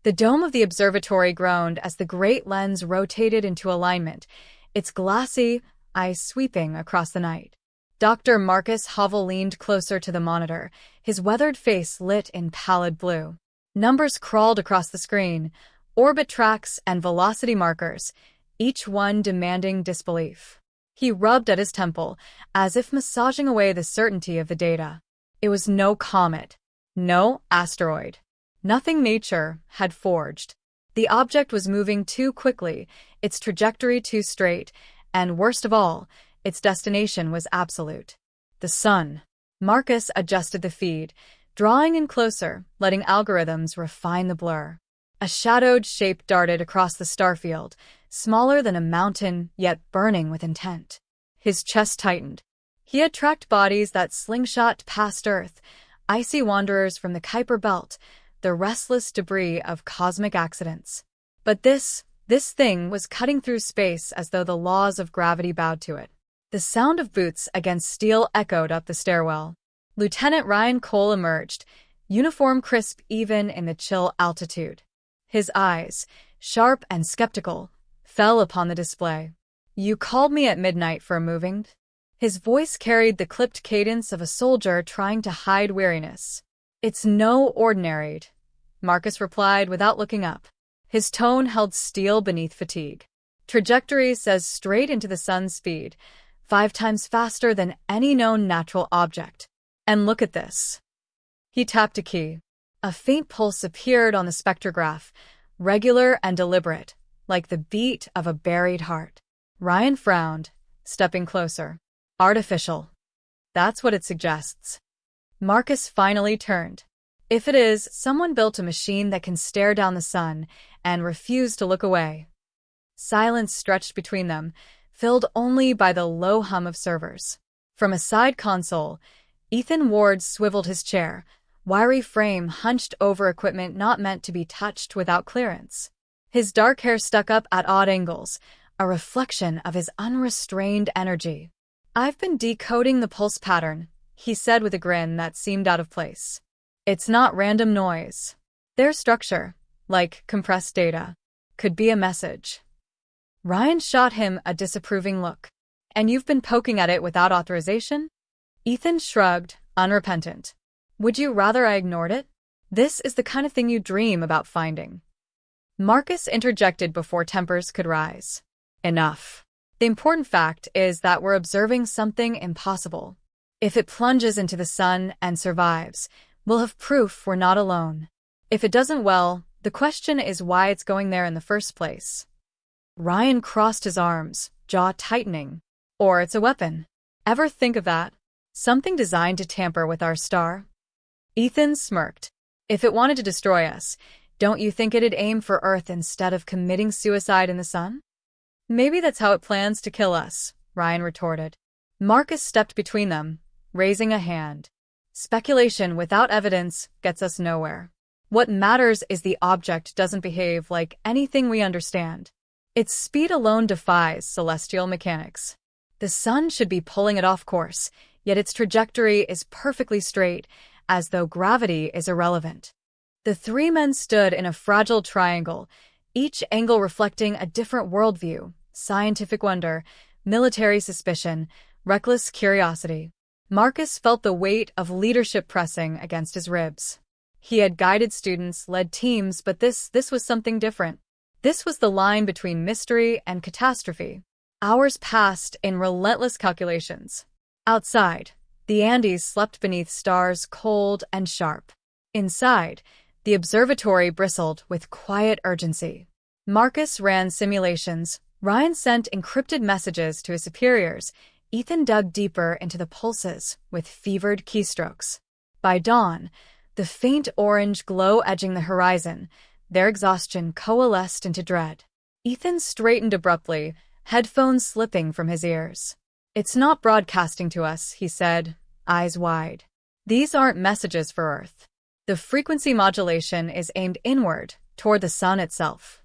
The dome of the observatory groaned as the great lens rotated into alignment, its glassy eyes sweeping across the night. Dr. Marcus Havel leaned closer to the monitor, his weathered face lit in pallid blue. Numbers crawled across the screen, orbit tracks and velocity markers, each one demanding disbelief. He rubbed at his temple, as if massaging away the certainty of the data. It was no comet, no asteroid. Nothing nature had forged. The object was moving too quickly, its trajectory too straight, and worst of all, its destination was absolute. The sun. Marcus adjusted the feed, drawing in closer, letting algorithms refine the blur. A shadowed shape darted across the starfield, smaller than a mountain, yet burning with intent. His chest tightened. He had tracked bodies that slingshot past Earth, icy wanderers from the Kuiper Belt, the restless debris of cosmic accidents. But this thing was cutting through space as though the laws of gravity bowed to it. The sound of boots against steel echoed up the stairwell. Lieutenant Ryan Cole emerged, uniform crisp even in the chill altitude. His eyes, sharp and skeptical, fell upon the display. "You called me at midnight for a moving?" His voice carried the clipped cadence of a soldier trying to hide weariness. "It's no ordinary," Marcus replied without looking up. His tone held steel beneath fatigue. "Trajectory says straight into the sun's speed, 5 times faster than any known natural object. And look at this." He tapped a key. A faint pulse appeared on the spectrograph, regular and deliberate, like the beat of a buried heart. Ryan frowned, stepping closer. "Artificial. That's what it suggests." Marcus finally turned. "If it is, someone built a machine that can stare down the sun and refuse to look away." Silence stretched between them, filled only by the low hum of servers. From a side console, Ethan Ward swiveled his chair, wiry frame hunched over equipment not meant to be touched without clearance. His dark hair stuck up at odd angles, a reflection of his unrestrained energy. "I've been decoding the pulse pattern," he said with a grin that seemed out of place. "It's not random noise. Their structure, like compressed data, could be a message." Ryan shot him a disapproving look. "And you've been poking at it without authorization?" Ethan shrugged, unrepentant. "Would you rather I ignored it? This is the kind of thing you dream about finding." Marcus interjected before tempers could rise. "Enough. The important fact is that we're observing something impossible. If it plunges into the sun and survives, we'll have proof we're not alone. If it doesn't, well, the question is why it's going there in the first place." Ryan crossed his arms, jaw tightening. "Or it's a weapon. Ever think of that? Something designed to tamper with our star?" Ethan smirked. "If it wanted to destroy us, don't you think it'd aim for Earth instead of committing suicide in the sun?" "Maybe that's how it plans to kill us," Ryan retorted. Marcus stepped between them, raising a hand. "Speculation without evidence gets us nowhere. What matters is the object doesn't behave like anything we understand. Its speed alone defies celestial mechanics. The sun should be pulling it off course, yet its trajectory is perfectly straight, as though gravity is irrelevant." The three men stood in a fragile triangle, each angle reflecting a different worldview, scientific wonder, military suspicion, reckless curiosity. Marcus felt the weight of leadership pressing against his ribs. He had guided students, led teams, but this was something different. This was the line between mystery and catastrophe. Hours passed in relentless calculations. Outside, the Andes slept beneath stars cold and sharp. Inside, the observatory bristled with quiet urgency. Marcus ran simulations, Ryan sent encrypted messages to his superiors, Ethan dug deeper into the pulses with fevered keystrokes. By dawn, the faint orange glow edging the horizon, their exhaustion coalesced into dread. Ethan straightened abruptly, headphones slipping from his ears. "It's not broadcasting to us," he said, eyes wide. "These aren't messages for Earth. The frequency modulation is aimed inward, toward the sun itself."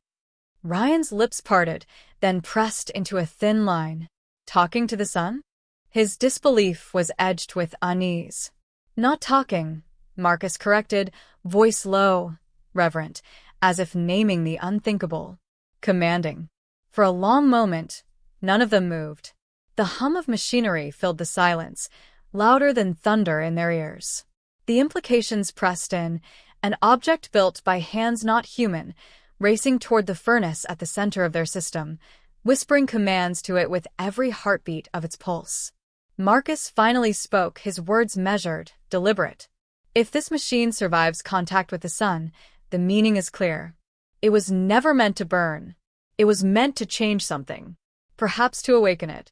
Ryan's lips parted, then pressed into a thin line. Talking to the sun? His disbelief was edged with unease. "Not talking," Marcus corrected, voice low, reverent, as if naming the unthinkable. Commanding. For a long moment, none of them moved. The hum of machinery filled the silence, louder than thunder in their ears. The implications pressed in, an object built by hands not human, racing toward the furnace at the center of their system, whispering commands to it with every heartbeat of its pulse. Marcus finally spoke, his words measured, deliberate. If this machine survives contact with the sun, the meaning is clear. It was never meant to burn. It was meant to change something, perhaps to awaken it.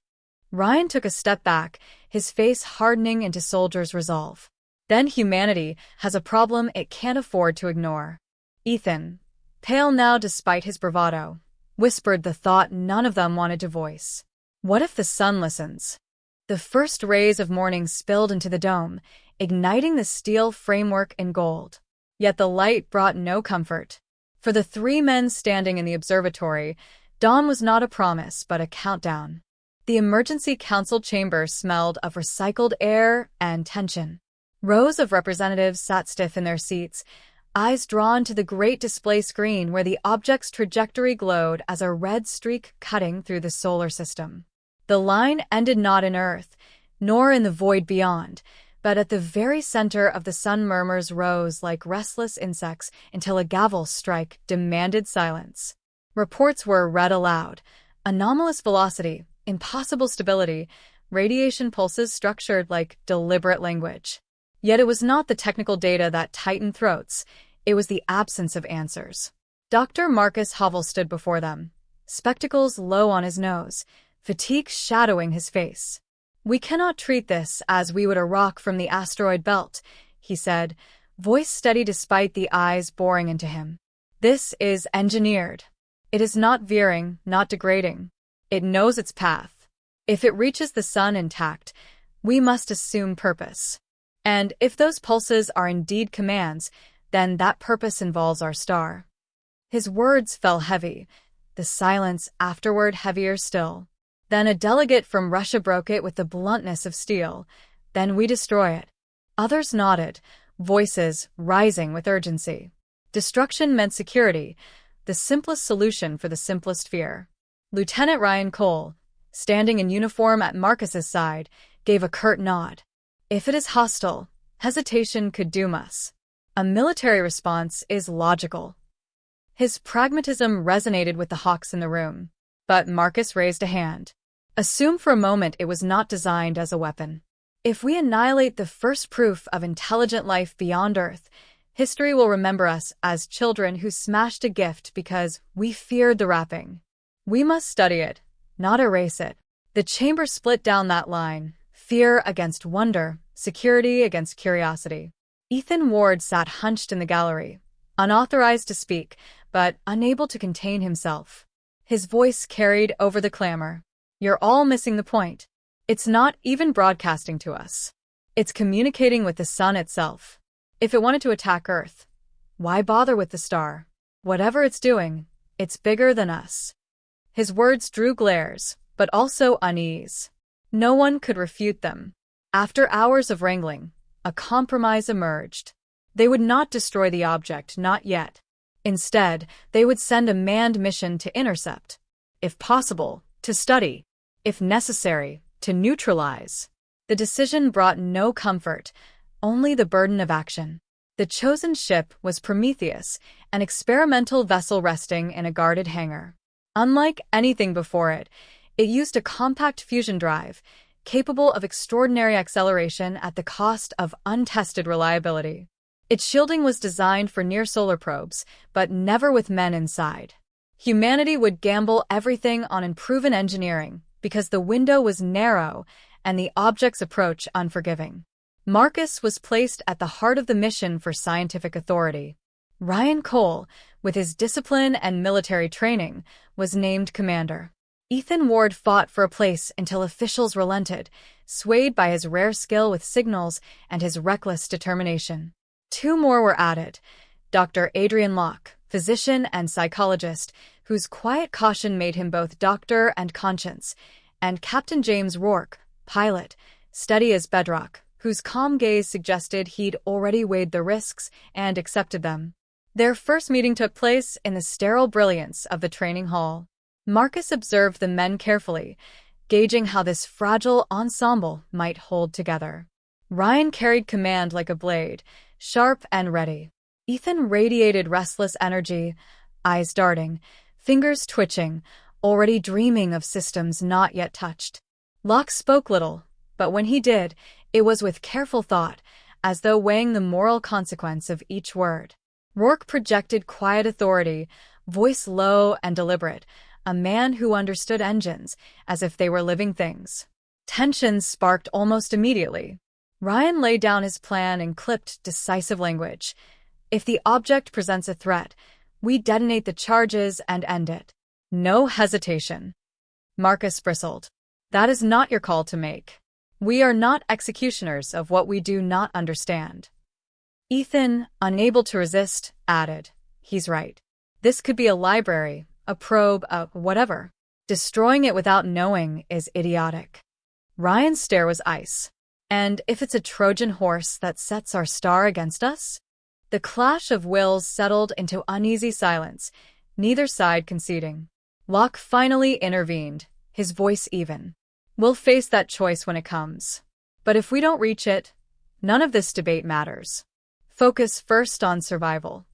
Ryan took a step back, his face hardening into soldier's resolve. Then humanity has a problem it can't afford to ignore. Ethan, pale now despite his bravado, whispered the thought none of them wanted to voice. What if the sun listens? The first rays of morning spilled into the dome, igniting the steel framework in gold. Yet the light brought no comfort. For the three men standing in the observatory, dawn was not a promise but a countdown. The emergency council chamber smelled of recycled air and tension. Rows of representatives sat stiff in their seats, eyes drawn to the great display screen where the object's trajectory glowed as a red streak cutting through the solar system. The line ended not in Earth, nor in the void beyond, but at the very center of the sun. Murmurs rose like restless insects until a gavel strike demanded silence. Reports were read aloud. Anomalous velocity, impossible stability, radiation pulses structured like deliberate language. Yet it was not the technical data that tightened throats, it was the absence of answers. Dr. Marcus Havel stood before them, spectacles low on his nose, fatigue shadowing his face. "We cannot treat this as we would a rock from the asteroid belt," he said, voice steady despite the eyes boring into him. "This is engineered. It is not veering, not degrading. It knows its path. If it reaches the sun intact, we must assume purpose. And if those pulses are indeed commands, then that purpose involves our star." His words fell heavy, the silence afterward heavier still. Then a delegate from Russia broke it with the bluntness of steel. "Then we destroy it." Others nodded, voices rising with urgency. Destruction meant security, the simplest solution for the simplest fear. Lieutenant Ryan Cole, standing in uniform at Marcus's side, gave a curt nod. "If it is hostile, hesitation could doom us. A military response is logical." His pragmatism resonated with the hawks in the room, but Marcus raised a hand. "Assume for a moment it was not designed as a weapon. If we annihilate the first proof of intelligent life beyond Earth, history will remember us as children who smashed a gift because we feared the wrapping. We must study it, not erase it." The chamber split down that line. Fear against wonder, security against curiosity. Ethan Ward sat hunched in the gallery, unauthorized to speak, but unable to contain himself. His voice carried over the clamor. "You're all missing the point. It's not even broadcasting to us. It's communicating with the sun itself. If it wanted to attack Earth, why bother with the star? Whatever it's doing, it's bigger than us." His words drew glares, but also unease. No one could refute them. After hours of wrangling, a compromise emerged. They would not destroy the object, not yet. Instead, they would send a manned mission to intercept. If possible, to study. If necessary, to neutralize. The decision brought no comfort, only the burden of action. The chosen ship was Prometheus, an experimental vessel resting in a guarded hangar. Unlike anything before it, it used a compact fusion drive, capable of extraordinary acceleration at the cost of untested reliability. Its shielding was designed for near-solar probes, but never with men inside. Humanity would gamble everything on unproven engineering, because the window was narrow and the object's approach unforgiving. Marcus was placed at the heart of the mission for scientific authority. Ryan Cole, with his discipline and military training, was named commander. Ethan Ward fought for a place until officials relented, swayed by his rare skill with signals and his reckless determination. Two more were added: Dr. Adrian Locke, physician and psychologist, whose quiet caution made him both doctor and conscience, and Captain James Rourke, pilot, steady as bedrock, whose calm gaze suggested he'd already weighed the risks and accepted them. Their first meeting took place in the sterile brilliance of the training hall. Marcus observed the men carefully, gauging how this fragile ensemble might hold together. Ryan carried command like a blade, sharp and ready. Ethan radiated restless energy, eyes darting, fingers twitching, already dreaming of systems not yet touched. Locke spoke little, but when he did, it was with careful thought, as though weighing the moral consequence of each word. Rourke projected quiet authority, voice low and deliberate, a man who understood engines as if they were living things. Tensions sparked almost immediately. Ryan laid down his plan in clipped, decisive language. If the object presents a threat, we detonate the charges and end it. No hesitation. Marcus bristled. That is not your call to make. We are not executioners of what we do not understand. Ethan, unable to resist, added, He's right. This could be a library, a probe, a whatever. Destroying it without knowing is idiotic. Ryan's stare was ice. And if it's a Trojan horse that sets our star against us? The clash of wills settled into uneasy silence, neither side conceding. Locke finally intervened, his voice even. We'll face that choice when it comes. But if we don't reach it, none of this debate matters. Focus first on survival.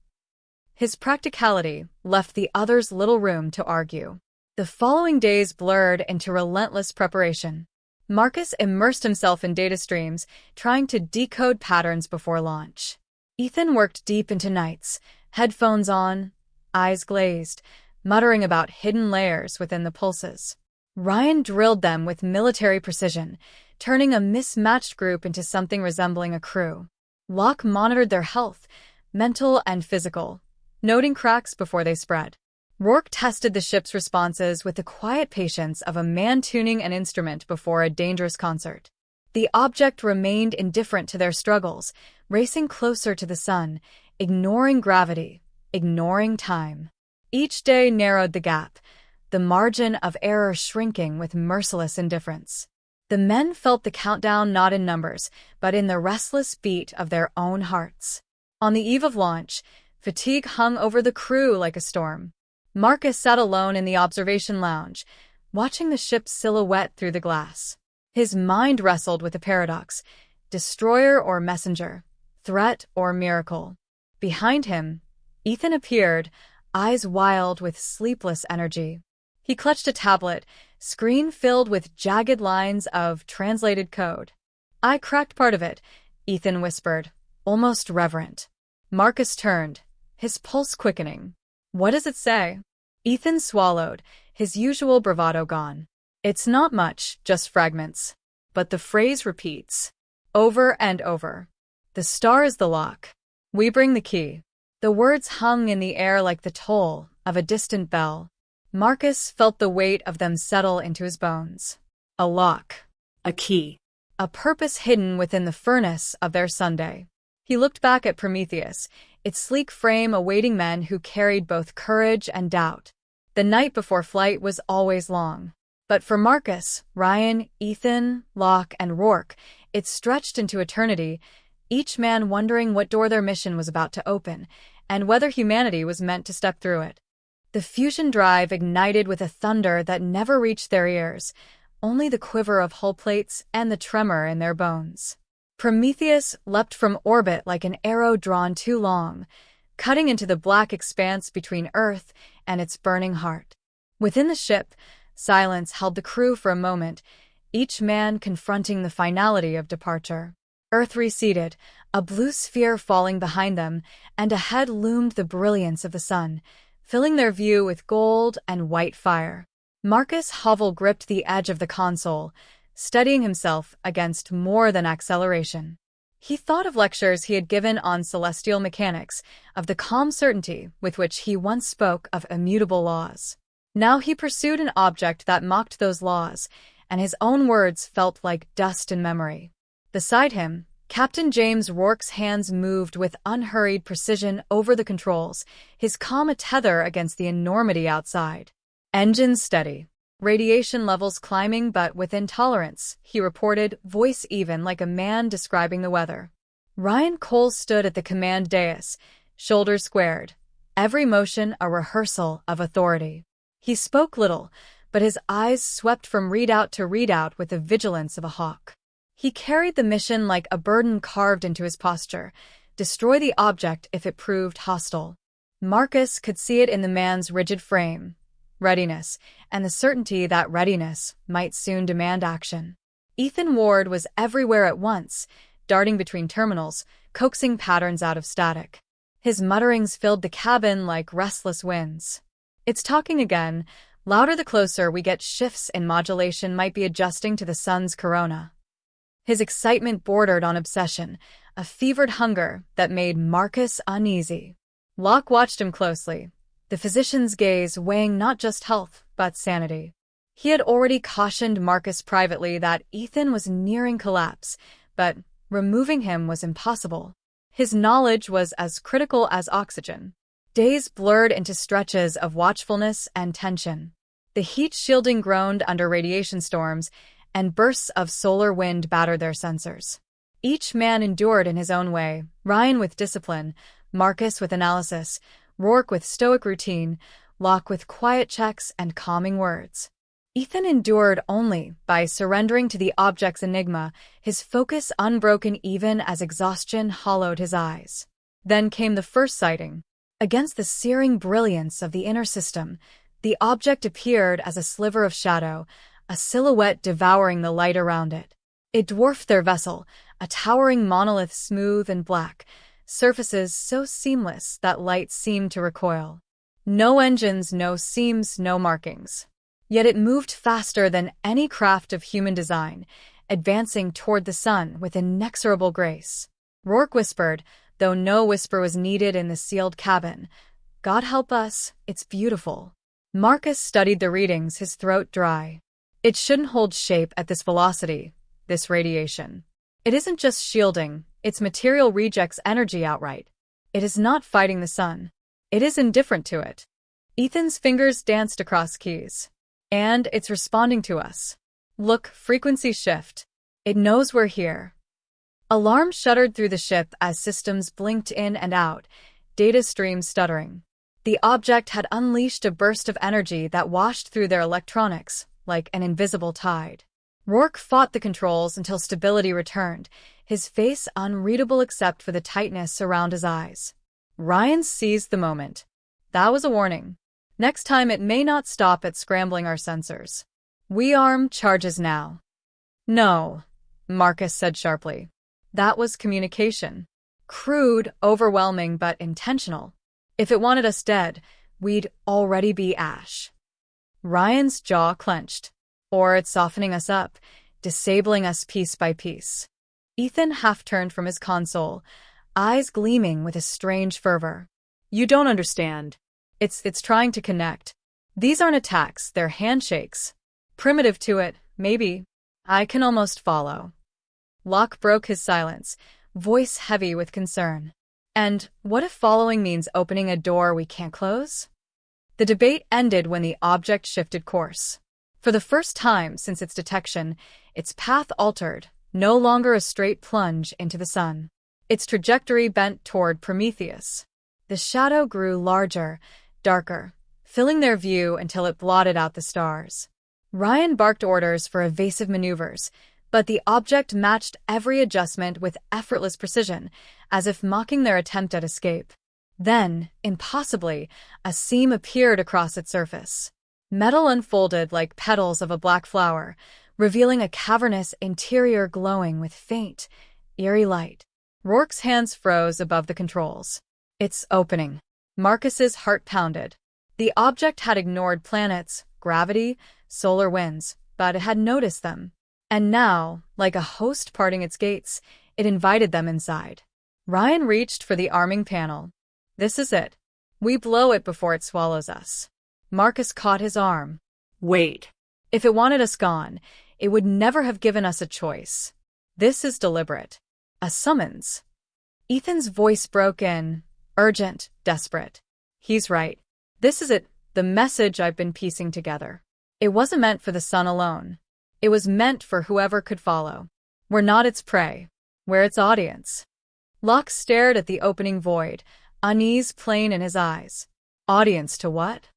His practicality left the others little room to argue. The following days blurred into relentless preparation. Marcus immersed himself in data streams, trying to decode patterns before launch. Ethan worked deep into nights, headphones on, eyes glazed, muttering about hidden layers within the pulses. Ryan drilled them with military precision, turning a mismatched group into something resembling a crew. Locke monitored their health, mental and physical, noting cracks before they spread. Rourke tested the ship's responses with the quiet patience of a man tuning an instrument before a dangerous concert. The object remained indifferent to their struggles, racing closer to the sun, ignoring gravity, ignoring time. Each day narrowed the gap, the margin of error shrinking with merciless indifference. The men felt the countdown not in numbers, but in the restless beat of their own hearts. On the eve of launch, fatigue hung over the crew like a storm. Marcus sat alone in the observation lounge, watching the ship's silhouette through the glass. His mind wrestled with a paradox: destroyer or messenger, threat or miracle. Behind him, Ethan appeared, eyes wild with sleepless energy. He clutched a tablet, screen filled with jagged lines of translated code. I cracked part of it, Ethan whispered, almost reverent. Marcus turned, his pulse quickening. What does it say? Ethan swallowed, his usual bravado gone. It's not much, just fragments. But the phrase repeats, over and over. The star is the lock. We bring the key. The words hung in the air like the toll of a distant bell. Marcus felt the weight of them settle into his bones. A lock. A key. A purpose hidden within the furnace of their Sunday. He looked back at Prometheus, its sleek frame awaiting men who carried both courage and doubt. The night before flight was always long. But for Marcus, Ryan, Ethan, Locke, and Rourke, it stretched into eternity, each man wondering what door their mission was about to open, and whether humanity was meant to step through it. The fusion drive ignited with a thunder that never reached their ears, only the quiver of hull plates and the tremor in their bones. Prometheus leapt from orbit like an arrow drawn too long, cutting into the black expanse between Earth and its burning heart. Within the ship, silence held the crew for a moment, each man confronting the finality of departure. Earth receded, a blue sphere falling behind them, and ahead loomed the brilliance of the sun, filling their view with gold and white fire. Marcus Hovell gripped the edge of the console, steadying himself against more than acceleration. He thought of lectures he had given on celestial mechanics, of the calm certainty with which he once spoke of immutable laws. Now he pursued an object that mocked those laws, and his own words felt like dust in memory. Beside him, Captain James Rourke's hands moved with unhurried precision over the controls, his calm a tether against the enormity outside. Engines steady. Radiation levels climbing but within tolerance, he reported, voice even like a man describing the weather. Ryan Cole stood at the command dais, shoulders squared, every motion a rehearsal of authority. He spoke little, but his eyes swept from readout to readout with the vigilance of a hawk. He carried the mission like a burden carved into his posture: destroy the object if it proved hostile. Marcus could see it in the man's rigid frame, readiness, and the certainty that readiness might soon demand action. Ethan Ward was everywhere at once, darting between terminals, coaxing patterns out of static. His mutterings filled the cabin like restless winds. It's talking again. Louder the closer we get. Shifts in modulation might be adjusting to the sun's corona. His excitement bordered on obsession, a fevered hunger that made Marcus uneasy. Locke watched him closely, the physician's gaze weighing not just health, but sanity. He had already cautioned Marcus privately that Ethan was nearing collapse, but removing him was impossible. His knowledge was as critical as oxygen. Days blurred into stretches of watchfulness and tension. The heat shielding groaned under radiation storms, and bursts of solar wind battered their sensors. Each man endured in his own way, Ryan with discipline, Marcus with analysis, Rourke with stoic routine, Locke with quiet checks and calming words. Ethan endured only by surrendering to the object's enigma, his focus unbroken even as exhaustion hollowed his eyes. Then came the first sighting. Against the searing brilliance of the inner system, the object appeared as a sliver of shadow, a silhouette devouring the light around it. It dwarfed their vessel, a towering monolith smooth and black, surfaces so seamless that light seemed to recoil. No engines, no seams, no markings. Yet it moved faster than any craft of human design, advancing toward the sun with inexorable grace. Rourke whispered, though no whisper was needed in the sealed cabin, "God help us, it's beautiful." Marcus studied the readings, his throat dry. It shouldn't hold shape at this velocity, this radiation. It isn't just shielding, its material rejects energy outright. It is not fighting the sun. It is indifferent to it. Ethan's fingers danced across keys. And it's responding to us. Look, frequency shift. It knows we're here. Alarms shuddered through the ship as systems blinked in and out, data streams stuttering. The object had unleashed a burst of energy that washed through their electronics, like an invisible tide. Rourke fought the controls until stability returned, his face unreadable except for the tightness around his eyes. Ryan seized the moment. That was a warning. Next time it may not stop at scrambling our sensors. We arm charges now. No, Marcus said sharply. That was communication. Crude, overwhelming, but intentional. If it wanted us dead, we'd already be ash. Ryan's jaw clenched. Or it's softening us up, disabling us piece by piece. Ethan half-turned from his console, eyes gleaming with a strange fervor. You don't understand. It's trying to connect. These aren't attacks, they're handshakes. Primitive to it, maybe. I can almost follow. Locke broke his silence, voice heavy with concern. And what if following means opening a door we can't close? The debate ended when the object shifted course. For the first time since its detection, its path altered, no longer a straight plunge into the sun. Its trajectory bent toward Prometheus. The shadow grew larger, darker, filling their view until it blotted out the stars. Ryan barked orders for evasive maneuvers, but the object matched every adjustment with effortless precision, as if mocking their attempt at escape. Then, impossibly, a seam appeared across its surface. Metal unfolded like petals of a black flower, revealing a cavernous interior glowing with faint, eerie light. Rourke's hands froze above the controls. It's opening. Marcus's heart pounded. The object had ignored planets, gravity, solar winds, but it had noticed them. And now, like a host parting its gates, it invited them inside. Ryan reached for the arming panel. This is it. We blow it before it swallows us. Marcus caught his arm. Wait. If it wanted us gone, it would never have given us a choice. This is deliberate. A summons. Ethan's voice broke in, urgent, desperate. He's right. This is it, the message I've been piecing together. It wasn't meant for the sun alone. It was meant for whoever could follow. We're not its prey. We're its audience. Locke stared at the opening void, unease plain in his eyes. Audience to what?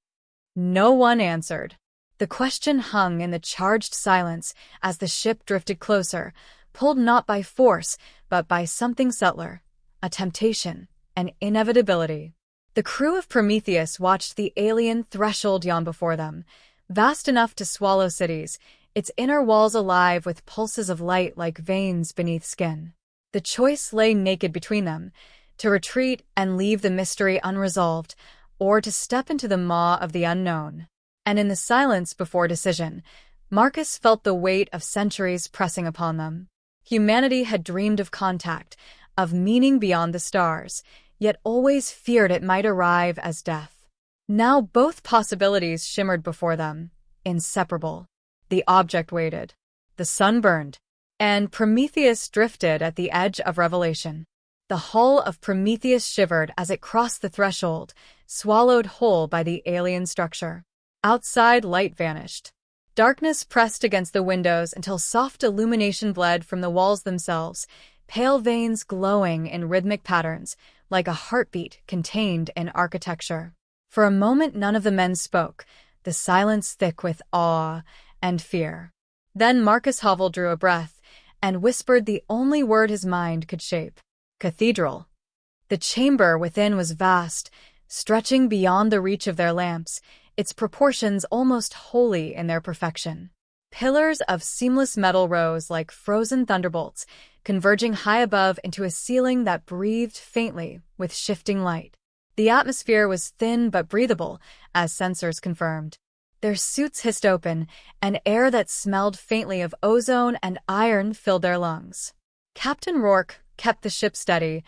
No one answered. The question hung in the charged silence as the ship drifted closer, pulled not by force, but by something subtler, a temptation, an inevitability. The crew of Prometheus watched the alien threshold yawn before them, vast enough to swallow cities, its inner walls alive with pulses of light like veins beneath skin. The choice lay naked between them, to retreat and leave the mystery unresolved, or to step into the maw of the unknown. And in the silence before decision, Marcus felt the weight of centuries pressing upon them. Humanity had dreamed of contact, of meaning beyond the stars, yet always feared it might arrive as death. Now both possibilities shimmered before them, inseparable. The object waited. The sun burned, and Prometheus drifted at the edge of revelation. The hull of Prometheus shivered as it crossed the threshold, swallowed whole by the alien structure. Outside, light vanished. Darkness pressed against the windows until soft illumination bled from the walls themselves, pale veins glowing in rhythmic patterns, like a heartbeat contained in architecture. For a moment none of the men spoke, the silence thick with awe and fear. Then Marcus Hovel drew a breath and whispered the only word his mind could shape. Cathedral. The chamber within was vast, stretching beyond the reach of their lamps, its proportions almost holy in their perfection. Pillars of seamless metal rose like frozen thunderbolts, converging high above into a ceiling that breathed faintly with shifting light. The atmosphere was thin but breathable, as sensors confirmed. Their suits hissed open, and air that smelled faintly of ozone and iron filled their lungs. Captain Rourke kept the ship steady,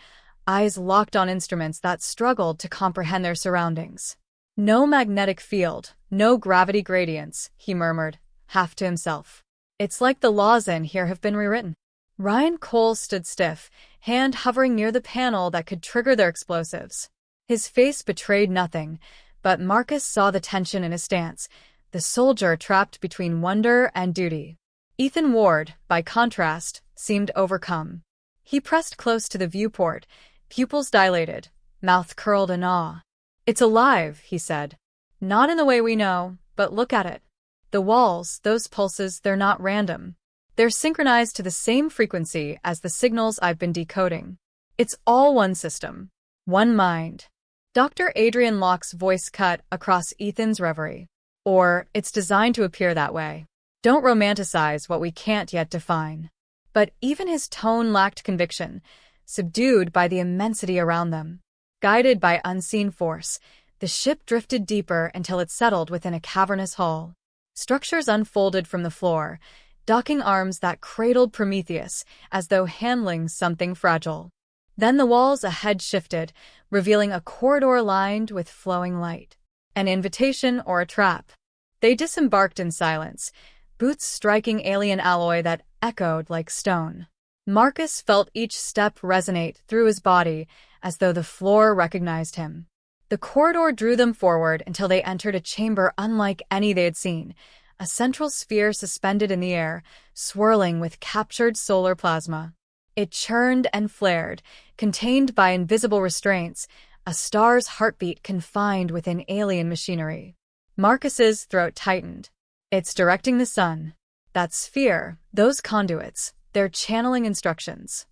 eyes locked on instruments that struggled to comprehend their surroundings. No magnetic field, no gravity gradients, he murmured, half to himself. It's like the laws in here have been rewritten. Ryan Cole stood stiff, hand hovering near the panel that could trigger their explosives. His face betrayed nothing, but Marcus saw the tension in his stance, the soldier trapped between wonder and duty. Ethan Ward, by contrast, seemed overcome. He pressed close to the viewport, pupils dilated, mouth curled in awe. It's alive, he said. Not in the way we know, but look at it. The walls, those pulses, they're not random. They're synchronized to the same frequency as the signals I've been decoding. It's all one system, one mind. Dr. Adrian Locke's voice cut across Ethan's reverie. Or, it's designed to appear that way. Don't romanticize what we can't yet define. But even his tone lacked conviction, subdued by the immensity around them. Guided by unseen force, the ship drifted deeper until it settled within a cavernous hall. Structures unfolded from the floor, docking arms that cradled Prometheus as though handling something fragile. Then the walls ahead shifted, revealing a corridor lined with flowing light. An invitation or a trap. They disembarked in silence, boots striking alien alloy that echoed like stone. Marcus felt each step resonate through his body as though the floor recognized him. The corridor drew them forward until they entered a chamber unlike any they had seen, a central sphere suspended in the air, swirling with captured solar plasma. It churned and flared, contained by invisible restraints, a star's heartbeat confined within alien machinery. Marcus's throat tightened. It's directing the sun. That sphere, those conduits, they're channeling instructions.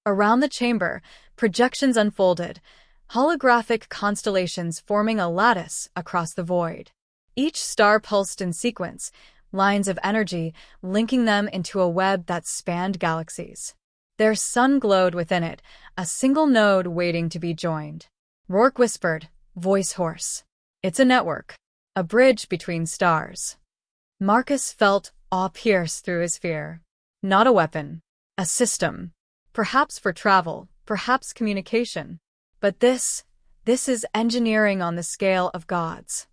Around the chamber, projections unfolded, holographic constellations forming a lattice across the void. Each star pulsed in sequence, lines of energy linking them into a web that spanned galaxies. Their sun glowed within it, a single node waiting to be joined. Rourke whispered, voice hoarse. It's a network, a bridge between stars. Marcus felt awe pierce through his fear. Not a weapon, a system. Perhaps for travel, perhaps communication. But this is engineering on the scale of gods.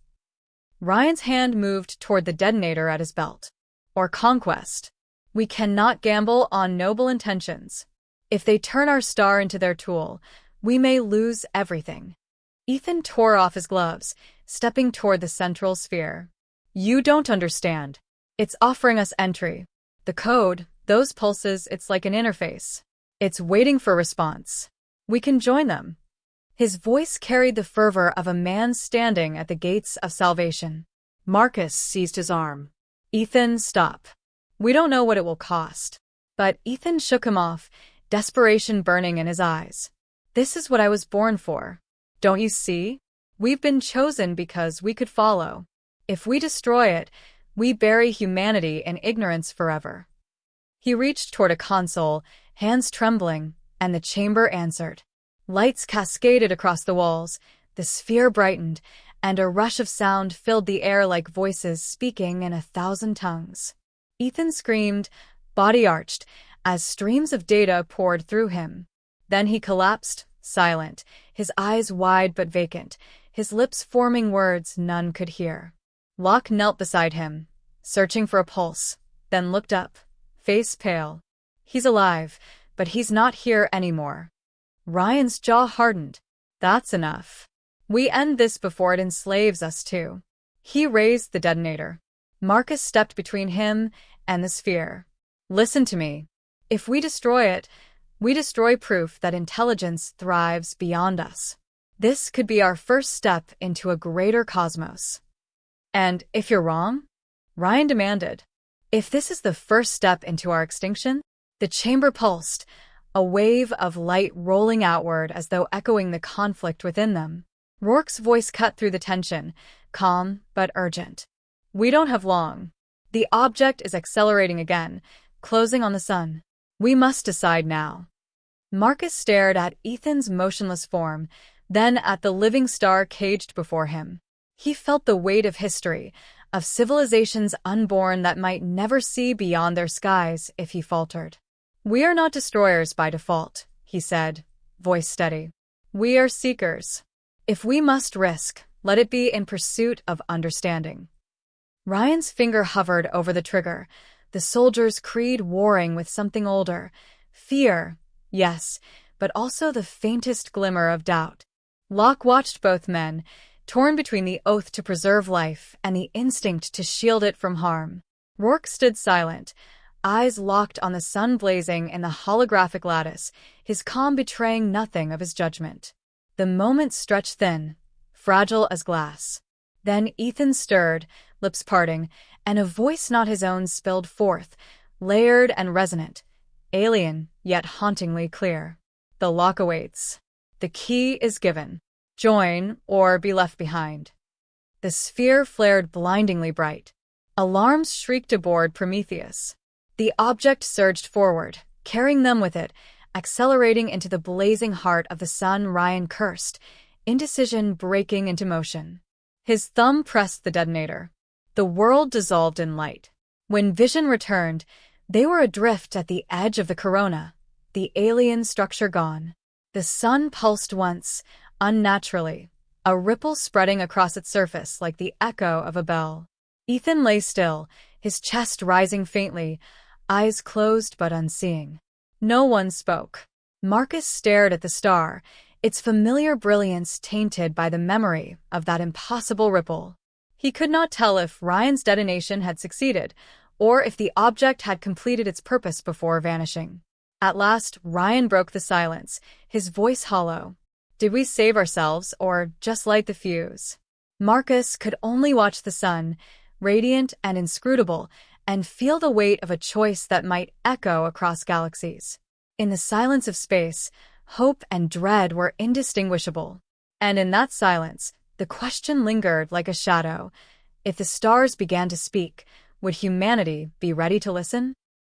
Ryan's hand moved toward the detonator at his belt. Or conquest. We cannot gamble on noble intentions. If they turn our star into their tool, we may lose everything. Ethan tore off his gloves, stepping toward the central sphere. You don't understand. It's offering us entry. The code, those pulses, it's like an interface. It's waiting for response. We can join them. His voice carried the fervor of a man standing at the gates of salvation. Marcus seized his arm. Ethan, stop. We don't know what it will cost. But Ethan shook him off, desperation burning in his eyes. This is what I was born for. Don't you see? We've been chosen because we could follow. If we destroy it, we bury humanity in ignorance forever. He reached toward a console, hands trembling, and the chamber answered. Lights cascaded across the walls, the sphere brightened, and a rush of sound filled the air like voices speaking in 1,000 tongues. Ethan screamed, body arched, as streams of data poured through him. Then he collapsed, silent, his eyes wide but vacant, his lips forming words none could hear. Locke knelt beside him, searching for a pulse, then looked up, face pale. He's alive, but he's not here anymore. Ryan's jaw hardened. That's enough. We end this before it enslaves us too. He raised the detonator. Marcus stepped between him and the sphere. Listen to me. If we destroy it, we destroy proof that intelligence thrives beyond us. This could be our first step into a greater cosmos. And if you're wrong? Ryan demanded. If this is the first step into our extinction? The chamber pulsed, a wave of light rolling outward as though echoing the conflict within them. Rourke's voice cut through the tension, calm but urgent. We don't have long. The object is accelerating again, closing on the sun. We must decide now. Marcus stared at Ethan's motionless form, then at the living star caged before him. He felt the weight of history, of civilizations unborn that might never see beyond their skies if he faltered. We are not destroyers by default, he said, voice steady. We are seekers. If we must risk, let it be in pursuit of understanding. Ryan's finger hovered over the trigger, the soldier's creed warring with something older. Fear, yes, but also the faintest glimmer of doubt. Locke watched both men, torn between the oath to preserve life and the instinct to shield it from harm. Rourke stood silent, eyes locked on the sun blazing in the holographic lattice, his calm betraying nothing of his judgment. The moment stretched thin, fragile as glass. Then Ethan stirred, lips parting, and a voice not his own spilled forth, layered and resonant, alien yet hauntingly clear. The lock awaits. The key is given. Join or be left behind. The sphere flared blindingly bright. Alarms shrieked aboard Prometheus. The object surged forward, carrying them with it, accelerating into the blazing heart of the sun. Ryan cursed, indecision breaking into motion. His thumb pressed the detonator. The world dissolved in light. When vision returned, they were adrift at the edge of the corona, the alien structure gone. The sun pulsed once, unnaturally, a ripple spreading across its surface like the echo of a bell. Ethan lay still, his chest rising faintly, eyes closed but unseeing. No one spoke. Marcus stared at the star, its familiar brilliance tainted by the memory of that impossible ripple. He could not tell if Ryan's detonation had succeeded, or if the object had completed its purpose before vanishing. At last, Ryan broke the silence, his voice hollow. Did we save ourselves, or just light the fuse? Marcus could only watch the sun, radiant and inscrutable, and feel the weight of a choice that might echo across galaxies. In the silence of space, hope and dread were indistinguishable. And in that silence, the question lingered like a shadow. If the stars began to speak, would humanity be ready to listen?